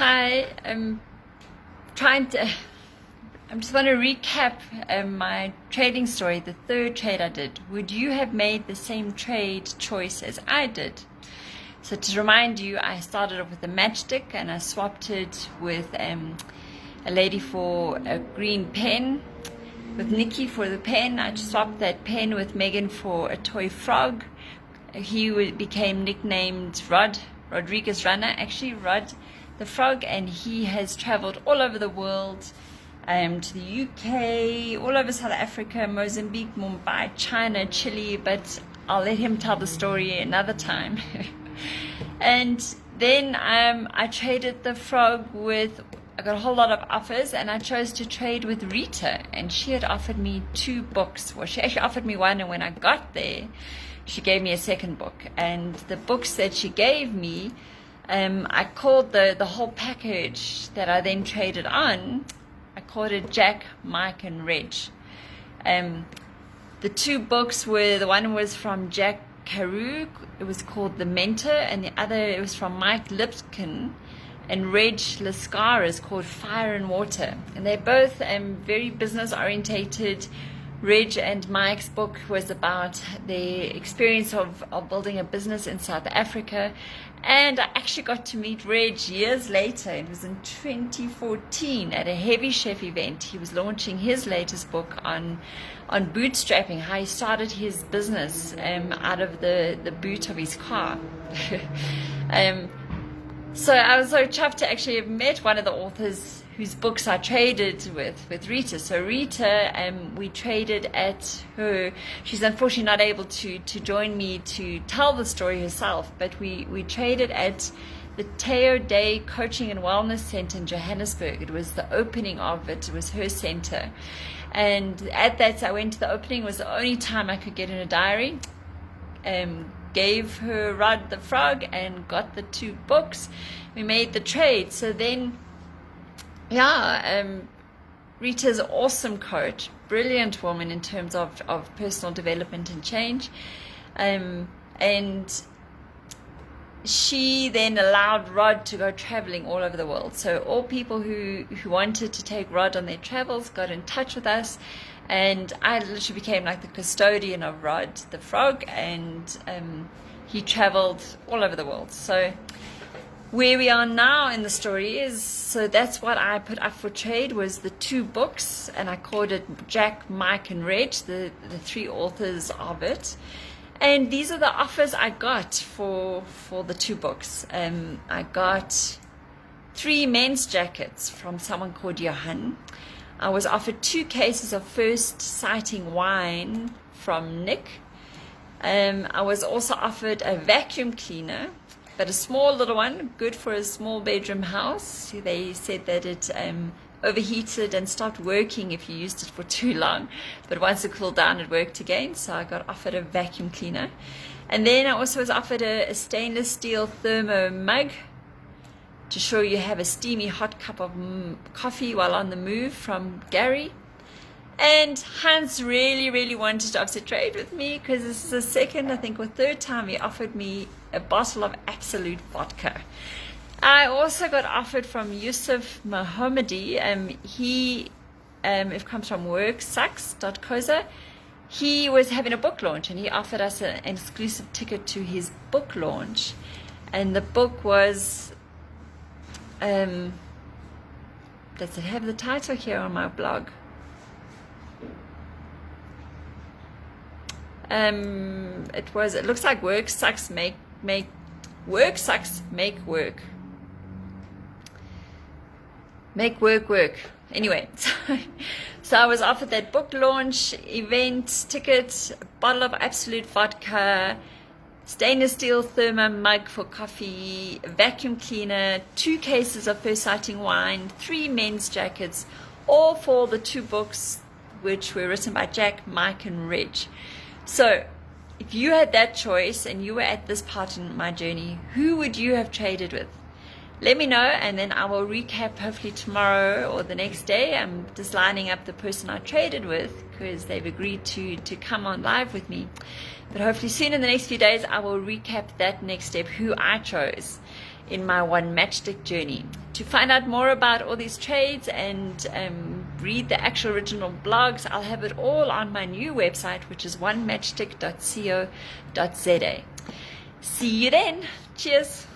Hi, I just want to recap my trading story, the third trade I did. Would you have made the same trade choice as I did? So to remind you, I started off with a matchstick and I swapped it with a lady for a green pen, with Nikki for the pen. I swapped that pen with Megan for a toy frog. He became nicknamed Rodriguez Runner, actually Rod the Frog, and he has traveled all over the world, to the UK, all over South Africa, Mozambique, Mumbai, China, Chile, but I'll let him tell the story another time. And then I traded the frog I got a whole lot of offers, and I chose to trade with Retha, and she had offered me 2 books. Well, she actually offered me one, and when I got there, she gave me a second book. And the books that she gave me, I called the whole package that I then traded on, I called it Jack, Mike, and Reg. The 2 books were, the one was from Jack Carew, it was called The Mentor, and the other, it was from Mike Lipkin and Reg Lascara, is called Fire and Water. And they're both very business orientated. Reg and Mike's book was about their experience of building a business in South Africa. And I actually got to meet Reg years later. It was in 2014 at a Heavy Chef event. He was launching his latest book on bootstrapping, how he started his business out of the boot of his car. So I was so chuffed to actually have met one of the authors whose books I traded with Retha. So Retha, we traded at her. She's unfortunately not able to join me to tell the story herself, but we traded at the Teo Day Coaching and Wellness Center in Johannesburg. It was the opening of it. It was her center. And at that, I went to the opening. It was the only time I could get in a diary. Gave her Rod the Frog and got the 2 books. We made the trade. So then, Rita's an awesome coach, brilliant woman in terms of personal development and change. And she then allowed Rod to go traveling all over the world. So all people who wanted to take Rod on their travels got in touch with us. And I literally became like the custodian of Rod the Frog, and he traveled all over the world. So where we are now in the story is, so that's what I put up for trade, was the 2 books, and I called it Jack, Mike, and Reg, the 3 authors of it. And these are the offers I got for the 2 books. I got 3 men's jackets from someone called Johan. I was offered 2 cases of First Sighting wine from Nick. I was also offered a vacuum cleaner, but a small little one, good for a small bedroom house. They said that it overheated and stopped working if you used it for too long, but once it cooled down, it worked again. So I got offered a vacuum cleaner. And then I also was offered a stainless steel thermo mug to show you have a steamy hot cup of coffee while on the move, from Gary. And Hans really, really wanted to obviously trade with me, because this is the second, I think, or third time he offered me a bottle of Absolute vodka. I also got offered from Yusuf Mohammadi. He it comes from worksucks.coza. He was having a book launch, and he offered us an exclusive ticket to his book launch. And the book was, does it have the title here on my blog? It looks like Work Sucks Make Work Sucks Make Work. Make work work. Anyway, so I was offered that book launch event ticket, a bottle of Absolute vodka, stainless steel thermo mug for coffee, a vacuum cleaner, 2 cases of First Sighting wine, 3 men's jackets, all for the 2 books which were written by Jack, Mike, and Reg. So if you had that choice and you were at this part in my journey, who would you have traded with? Let me know, and then I will recap hopefully tomorrow or the next day. I'm just lining up the person I traded with, because they've agreed to come on live with me. But hopefully soon in the next few days, I will recap that next step, who I chose in my one matchstick journey to to find out more about all these trades and read the actual original blogs, I'll have it all on my new website, which is onematchstick.co.za. See you then. Cheers.